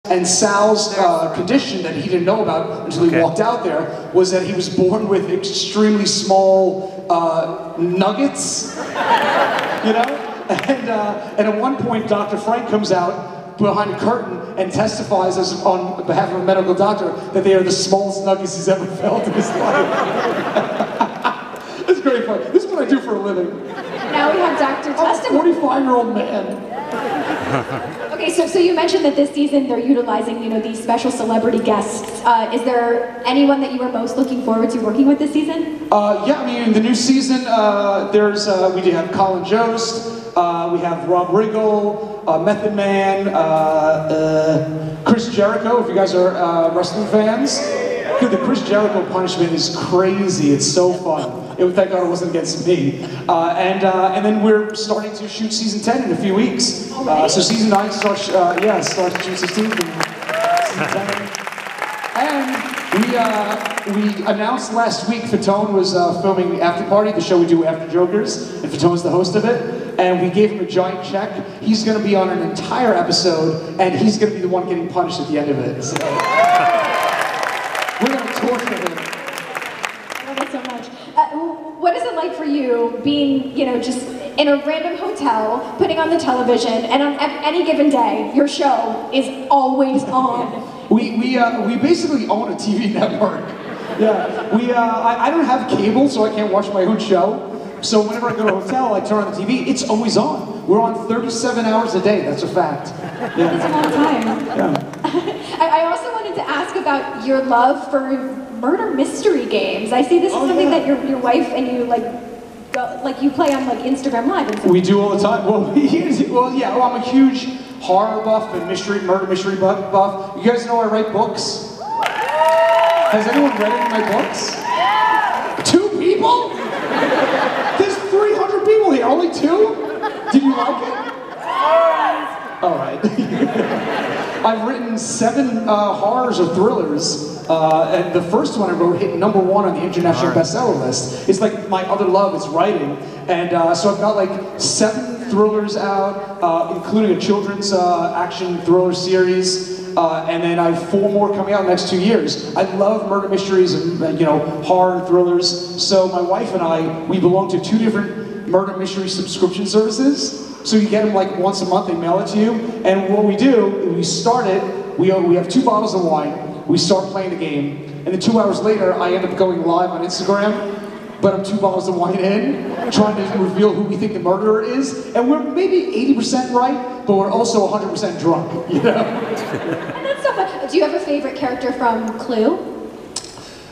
And Sal's condition that he didn't know about until he walked out there was that he was born with extremely small nuggets, you know? And at one point, Dr. Frank comes out behind a curtain and testifies on behalf of a medical doctor that they are the smallest nuggets he's ever felt in his life. It's great fun. This is what I do for a living. Now we have Dr. Testimony. I'm a 45-year-old man. Okay, so you mentioned that this season they're utilizing, you know, these special celebrity guests. Is there anyone that you were most looking forward to working with this season? Yeah, I mean, in the new season, we do have Colin Jost, we have Rob Riggle, Method Man, Chris Jericho, if you guys are wrestling fans. Dude, the Chris Jericho punishment is crazy. It's so fun. Thank God it wasn't against me. And then we're starting to shoot season 10 in a few weeks. So season 9 starts June 16th. And season 10. And we announced last week Fatone was filming the After Party, the show we do after Jokers, and Fatone's the host of it. And we gave him a giant check. He's going to be on an entire episode, and he's going to be the one getting punished at the end of it. So. We're going to torture him. I love it so much. What is it like for you being, you know, just in a random hotel, putting on the television, and on any given day, your show is always on? We basically own a TV network. Yeah. I don't have cable, so I can't watch my own show. So whenever I go to a hotel, I turn on the TV, it's always on. We're on 37 hours a day, that's a fact. Yeah. That's a long time. Yeah. I also wanted to ask about your love for murder mystery games. I see this is something that your wife and you you play on like Instagram Live and stuff. We do all the time. Well, I'm a huge horror buff and murder mystery buff. You guys know I write books? Has anyone read any of my books? 2 people? There's 300 people here, only 2? Did you like it? All right. I've written 7 horrors or thrillers, and the first one I wrote hit #1 on the international bestseller list. It's like my other love is writing, and so I've got like 7 thrillers out, including a children's action thriller series, and then I have 4 more coming out in the next 2 years. I love murder mysteries and horror thrillers. So my wife and we belong to 2 different murder mystery subscription services. So you get them like once a month, they mail it to you. And what we do, we start it, we have 2 bottles of wine, we start playing the game, and then 2 hours later, I end up going live on Instagram, but I'm 2 bottles of wine in, trying to reveal who we think the murderer is, and we're maybe 80% right, but we're also 100% drunk, you know? And that's so fun. Do you have a favorite character from Clue?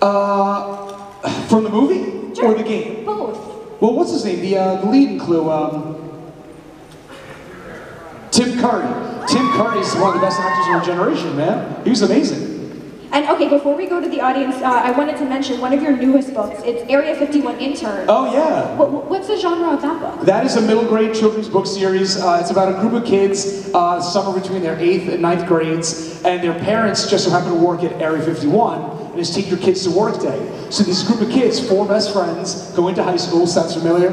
From the movie? Sure. Or the game? Both. Well, what's his name? The lead in Clue, Tim Curry. Tim Curry is one of the best actors in our generation, man. He was amazing. And okay, before we go to the audience, I wanted to mention one of your newest books. It's Area 51 Intern. Oh, yeah. What's the genre of that book? That is a middle grade children's book series. It's about a group of kids, somewhere between their 8th and 9th grades, and their parents just so happen to work at Area 51, and it's Take Your Kids to Work Day. So this group of kids, 4 best friends, go into high school, sounds familiar?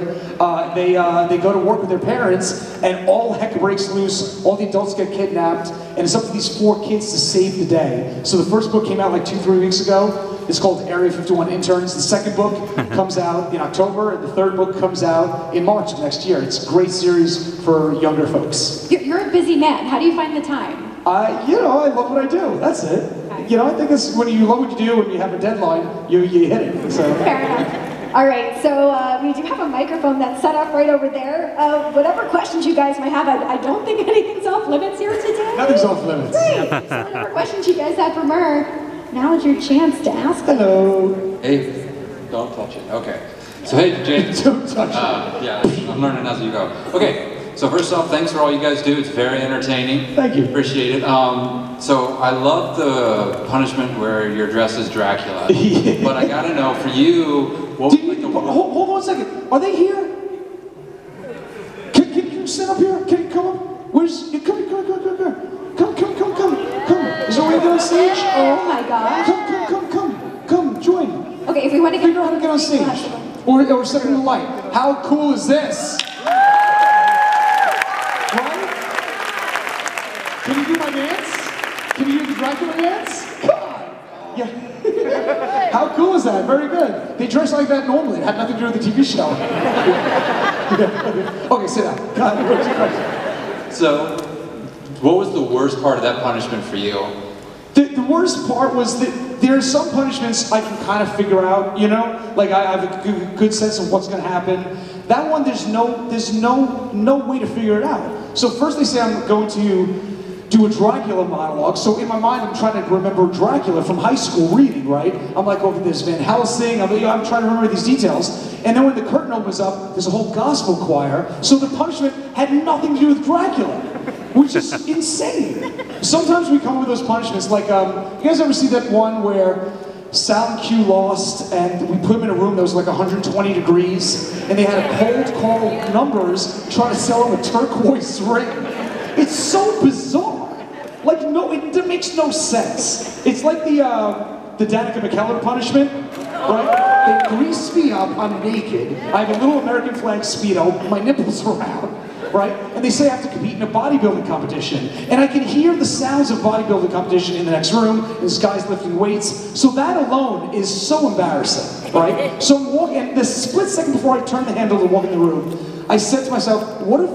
They go to work with their parents, and all heck breaks loose, all the adults get kidnapped, and it's up to these 4 kids to save the day. So the first book came out like 2-3 weeks ago. It's called Area 51 Interns. The second book comes out in October, and the third book comes out in March of next year. It's a great series for younger folks. You're a busy man. How do you find the time? I love what I do. That's it. Okay. I think it's when you love what you do and you have a deadline, you hit it. So. Fair enough. All right, so we do have a microphone that's set up right over there. Whatever questions you guys might have, I don't think anything's off limits here today. Nothing's off limits. Great. So whatever questions you guys have for Murr, now is your chance to ask them. Hello. Hey, don't touch it. Okay. So hey, James. Don't touch it. Yeah, I'm learning as you go. Okay. So first off, thanks for all you guys do. It's very entertaining. Thank you. Appreciate it. So I love the punishment where you're dressed as Dracula. Yeah. But I gotta know, for you, what was like the hold on a second. Are they here? Can you sit up here? Can you come up? Come. Is there a way to get on stage? Oh my gosh. Come, join. Okay, if we want to Figure out how to get on stage. Or set in the light. How cool is this? Right? Can you do my dance? Can you Dracula dance? Come on! Yeah. How cool is that? Very good. They dress like that normally. It had nothing to do with the TV show. Okay, sit down. God, what's your question? So, what was the worst part of that punishment for you? The worst part was that there are some punishments I can kind of figure out, you know? Like I have a good sense of what's going to happen. That one, there's no way to figure it out. So first they say I'm going to do a Dracula monologue. So in my mind, I'm trying to remember Dracula from high school reading, right? I'm like, oh, there's Van Helsing. I'm trying to remember these details. And then when the curtain opens up, there's a whole gospel choir. So the punishment had nothing to do with Dracula, which is insane. Sometimes we come up with those punishments, like, you guys ever see that one where Sal and Q lost, and we put them in a room that was like 120 degrees, and they had a cold call numbers trying to sell them a turquoise ring. It's so bizarre. Like, no, it makes no sense. It's like the Danica McKellar punishment, right? They grease me up, I'm naked, I have a little American flag Speedo, my nipples are out, right? And they say I have to compete in a bodybuilding competition. And I can hear the sounds of bodybuilding competition in the next room, and this guy's lifting weights. So that alone is so embarrassing, right? So I'm walking, and the split second before I turn the handle to walk in the room, I said to myself, what if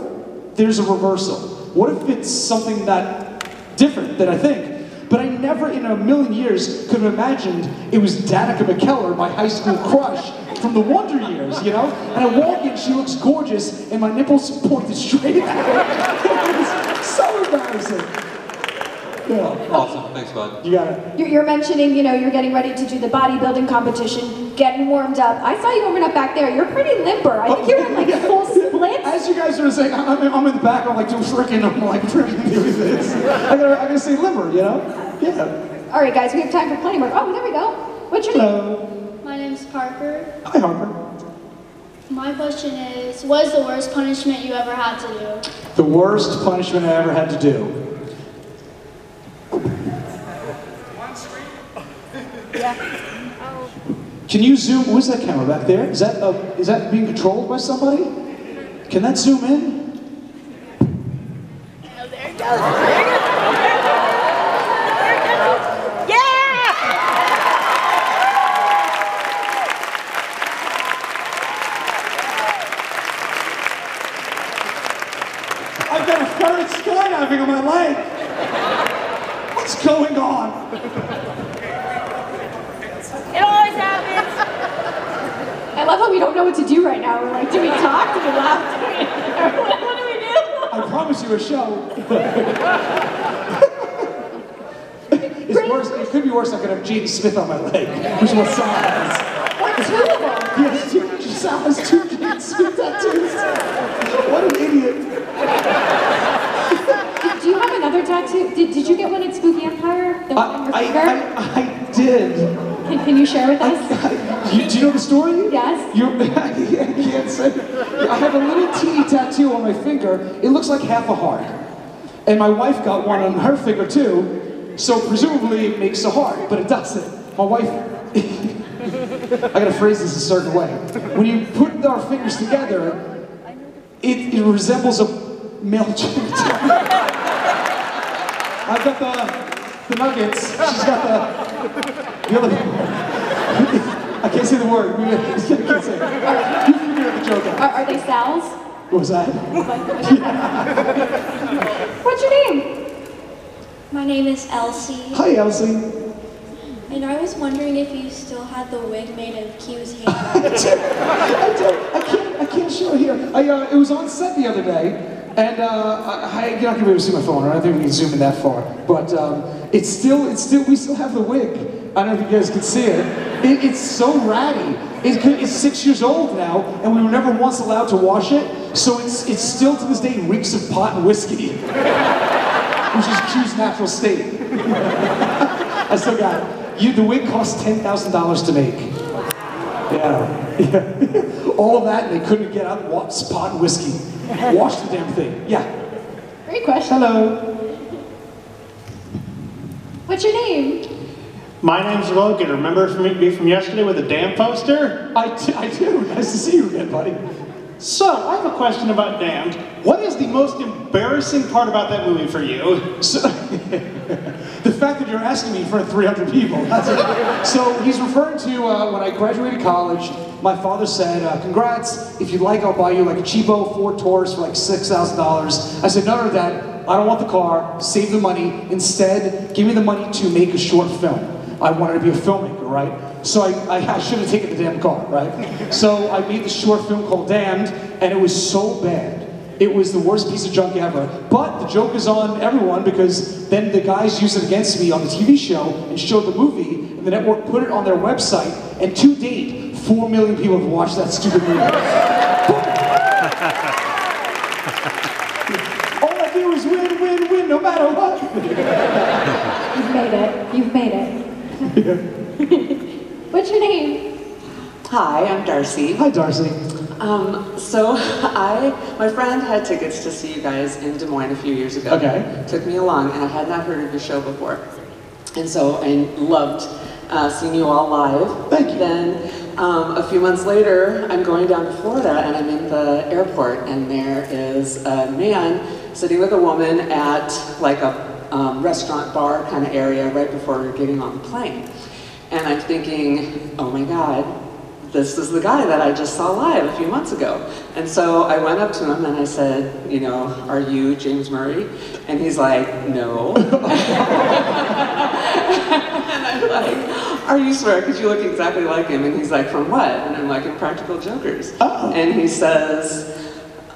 there's a reversal? What if it's something that different than I think? But I never in a million years could have imagined it was Danica McKellar, my high school crush from the Wonder Years, you know? And I walk in, she looks gorgeous, and my nipples pointed straight at her. It was so embarrassing. Yeah. Awesome, thanks, bud. You got it. You're mentioning, you know, you're getting ready to do the bodybuilding competition, getting warmed up. I saw you warming up back there. You're pretty limber. I think you're in like full splits. As you guys were saying, I'm in the back, I'm like doing freaking, I'm like freaking doing this. I gotta say limber, you know? Yeah. All right, guys, we have time for plenty more. Oh, there we go. What's your name? My name's Parker. Hi, Harper. My question is, what is the worst punishment you ever had to do? The worst punishment I ever had to do. Can you zoom? Where's that camera back there? Is that being controlled by somebody? Can that zoom in? Oh, there it goes. Yeah! I've got a ferret skydiving on my leg. What's going on? It always happens. I love how we don't know what to do right now. We're like, do we talk? Do we laugh? What do we do? I promise you a show. It's worse. It could be worse. I could have Jaden Smith on my leg, which is what Sal has. What, two of them? Yes, Sal has two Jaden Smith tattoos. What an idiot. Do you have another tattoo? Did you get one at Spooky Empire? The one on your finger? I did. Can you share with us? Do you know the story? Yes. I can't say. I have a little teeny tattoo on my finger. It looks like half a heart. And my wife got one on her finger too, so presumably it makes a heart, but it doesn't. My wife, I gotta phrase this a certain way. When you put our fingers together, it resembles a male genitalia. I've got the nuggets, she's got the other. I can't say the word. I can't say it. You figured out the joke out. Are they Sal's? What was that? What's your name? My name is Elsie. Hi, Elsie. And I was wondering if you still had the wig made of Q's hand. I do. I can't show it here. It was on set the other day. And you're not gonna be able to see my phone. I don't think we can zoom in that far. But we still have the wig. I don't know if you guys can see it. It's so ratty. It's 6 years old now, and we were never once allowed to wash it. So it's still to this day reeks of pot and whiskey, which is Q's natural state. I still got it. The wig cost $10,000 to make. Yeah. All of that, and they couldn't get out pot and whiskey. Wash the damn thing. Yeah. Great question. Hello. What's your name? My name's Logan. Remember me from yesterday with the damn poster? I do. Nice to see you again, buddy. So, I have a question about Damned. What is the most embarrassing part about that movie for you? So, the fact that you're asking me in front of 300 people. That's it. So he's referring to when I graduated college, my father said, congrats, if you'd like, I'll buy you like a cheapo Ford Taurus for like $6,000. I said, no, Dad, I don't want the car, save the money. Instead, give me the money to make a short film. I wanted to be a filmmaker, right? So I should have taken the damn car, right? So I made the short film called Damned, and it was so bad. It was the worst piece of junk ever. But the joke is on everyone because then the guys used it against me on the TV show and showed the movie, and the network put it on their website, and to date, 4 million people have watched that stupid movie. All I do is win, win, win, no matter what. You've made it. You've made it. What's your name? Hi, I'm Darcy. Hi, Darcy. My friend had tickets to see you guys in Des Moines a few years ago. Okay. Took me along, and I had not heard of your show before. And so I loved seeing you all live. Thank you. Then a few months later, I'm going down to Florida, and I'm in the airport, and there is a man sitting with a woman at like a restaurant bar kind of area right before we're getting on the plane. And I'm thinking, oh my God, this is the guy that I just saw live a few months ago. And so I went up to him and I said, you know, are you James Murray? And he's like, no. And I'm like, are you sure? Because you look exactly like him. And he's like, from what? And I'm like, Impractical Jokers. Oh. And he says,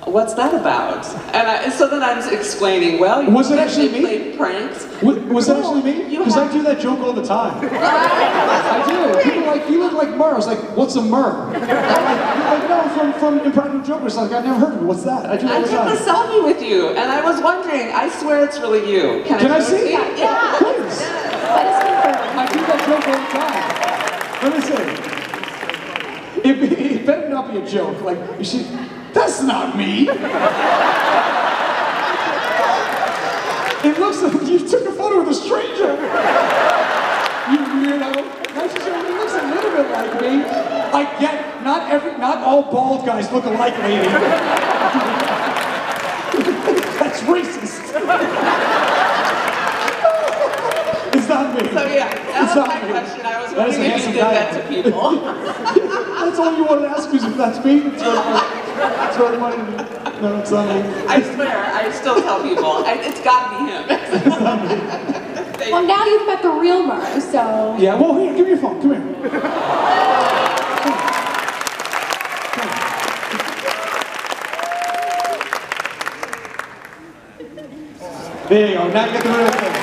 what's that about? And so then I was explaining, well, you was it actually me? Played pranks. Was it actually me? Because I do that joke all the time. I do. People are like, you look like Murr. I was like, what's a Murr? You're like, no, from Impractical Jokers. Like, I've never heard of it. What's that? I do it all the time. I took a selfie with you, and I was wondering, I swear it's really you. Can I see? Yeah. Please. I do that joke all the time. Let me see. It better not be a joke. Like, you should, that's not me. It looks like you took a photo with a stranger. You weirdo. It looks a little bit like me. Like, yeah, not all bald guys look alike, lady. That's racist. It's not me. So yeah, that was my question. I was wondering if you did that to people. That's all you wanted to ask me is if that's me? It's really funny. No, it's not me. I swear, I still tell people, it's gotta be him. It's not me. Well, now you've met the real Murr, so... Yeah, well, here, give me your phone. Come here. There you go. Now you get the real thing.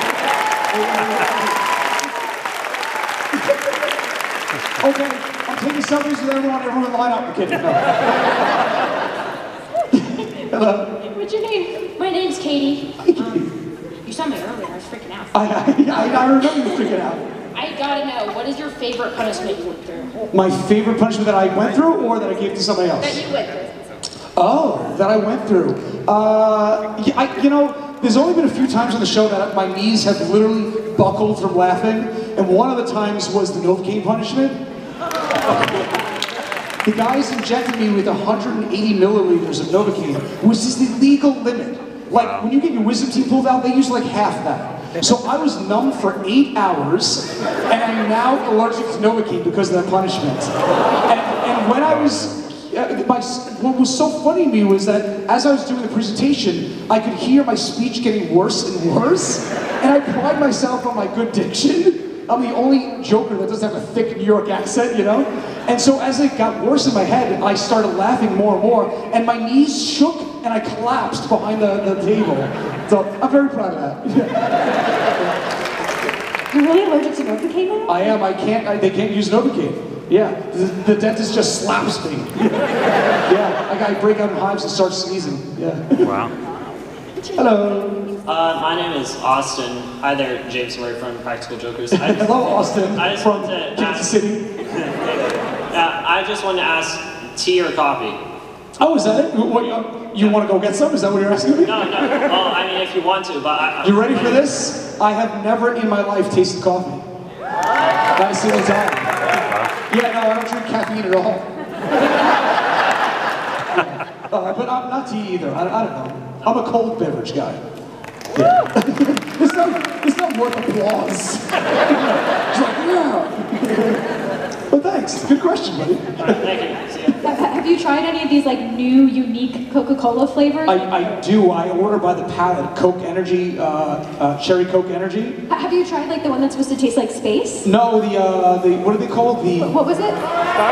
Okay, I'm taking selfies with everyone line up. I'm kidding. No. Hello. What's your name? My name's Katie. Hi, Katie. You saw me earlier, I was freaking out. I remember you freaking out. I gotta know, what is your favorite punishment you went through? My favorite punishment that I went through or that I gave to somebody else? That you went through. Oh, that I went through. You know, there's only been a few times on the show that my knees have literally buckled from laughing, and one of the times was the Novocaine punishment. The guys injected me with 180 milliliters of Novocaine, which is the legal limit. Like, when you get your wisdom teeth pulled out, they use like half that. So I was numb for 8 hours, and I'm now allergic to Novocaine because of that punishment. And when I was... what was so funny to me was that as I was doing the presentation, I could hear my speech getting worse and worse, and I pride myself on my good diction. I'm the only joker that doesn't have a thick New York accent, you know? And so as it got worse in my head, I started laughing more and more, and my knees shook, and I collapsed behind the table. So I'm very proud of that. You're really allergic to Novocaine now? I am. They can't use Novocaine. Yeah, the dentist just slaps me. Yeah, I break out in hives and start sneezing. Yeah. Wow. Hello. My name is Austin. Hi there, James Murray from Practical Jokers. Hello, Austin. I just from wanted to Kansas City. I just wanted to ask, tea or coffee? Oh, is that it? What, you want to go get some? Is that what you're asking me? No. Well, I mean, if you want to, but You ready for this? I have never in my life tasted coffee. Not a single time. Yeah, no, I don't drink caffeine at all. But I'm not tea either. I don't know. I'm a cold beverage guy. Yeah. it's not worth applause. It's like, yeah. Well, thanks. Good question, buddy. All right, thank you. See ya. Have you tried any of these like new, unique Coca-Cola flavors? I do. I order by the pallet. Coke Energy, Cherry Coke Energy. Have you tried like the one that's supposed to taste like space? No, the what are they called? The What was it?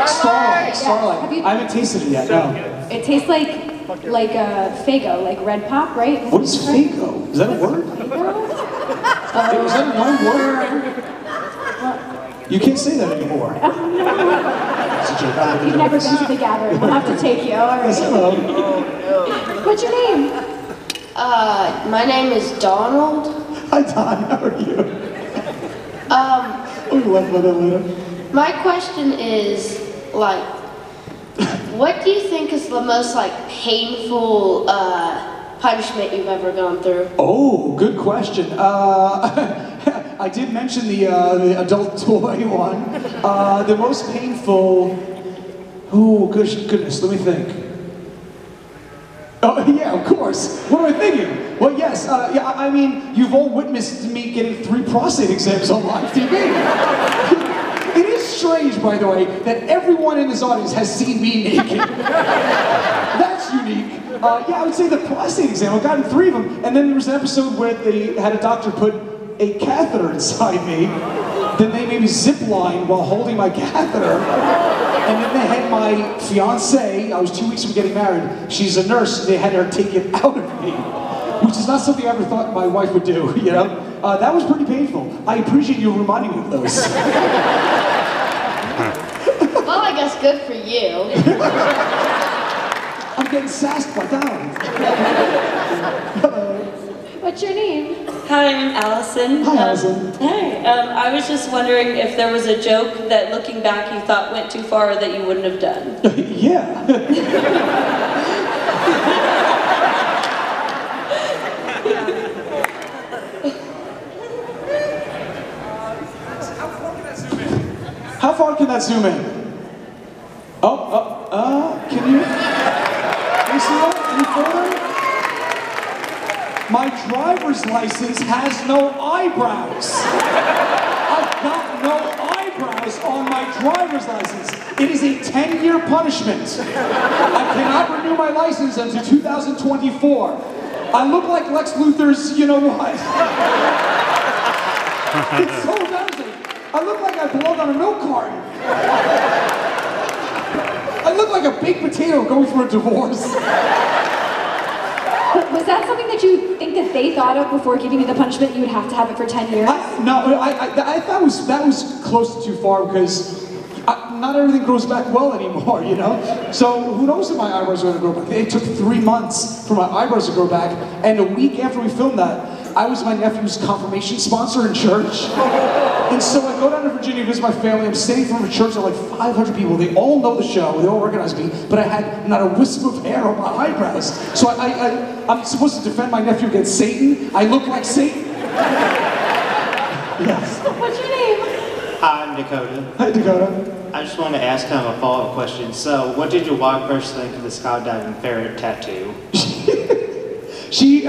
Starlight. Yeah. Have you- I haven't tasted it yet. No. It tastes like Faygo, like Red Pop, right? What is Faygo? Is that a word? Is that a known word? You can't say that anymore. It's a joke. You've never been to the gathering. We'll have to take you. All right. Yes, hello. What's your name? My name is Donald. Hi, Don. How are you? We left with it later. My question is, like, what do you think is the most, like, painful, punishment you've ever gone through? Oh, good question. I did mention the adult toy one. The most painful. Oh, goodness. Let me think. Oh, yeah, of course. What am I thinking? Well, yes. Yeah, I mean, you've all witnessed me getting 3 prostate exams on live TV. It is strange, by the way, that everyone in this audience has seen me naked. That's unique. Yeah, I would say the prostate exam. I've gotten 3 of them, and then there was an episode where they had a doctor put a catheter inside me. Then they made me zip line while holding my catheter. And then they had my fiance, I was 2 weeks from getting married, she's a nurse, they had her take it out of me. Which is not something I ever thought my wife would do, you know? That was pretty painful. I appreciate you reminding me of those. Well, I guess good for you. I'm getting sassed by Donald. What's your name? Hi, I'm Allison. Hi, Allison. Hi. I was just wondering if there was a joke that, looking back, you thought went too far or that you wouldn't have done. Yeah. How far can that zoom in? Can you see that any further? My driver's license has no eyebrows. I've got no eyebrows on my driver's license. It is a 10-year punishment. I cannot renew my license until 2024. I look like Lex Luthor's, you know what? It's so embarrassing. I look like I belong on a milk carton. I look like a baked potato going through a divorce. Was that something that you think that they thought of before giving you the punishment? You would have to have it for 10 years? I thought that was close to too far because not everything grows back well anymore, you know? So who knows if my eyebrows are going to grow back? It took 3 months for my eyebrows to grow back, and a week after we filmed that, I was my nephew's confirmation sponsor in church. And so I go down to Virginia to visit my family. I'm standing in front of a church of like 500 people. They all know the show. They all recognize me. But I had not a wisp of hair on my eyebrows. So I'm supposed to defend my nephew against Satan. I look like Satan. Yes. What's your name? I'm Dakota. Hi, Dakota. I just wanted to ask kind of a follow-up question. So, what did your wife first think of the skydiving ferret tattoo? She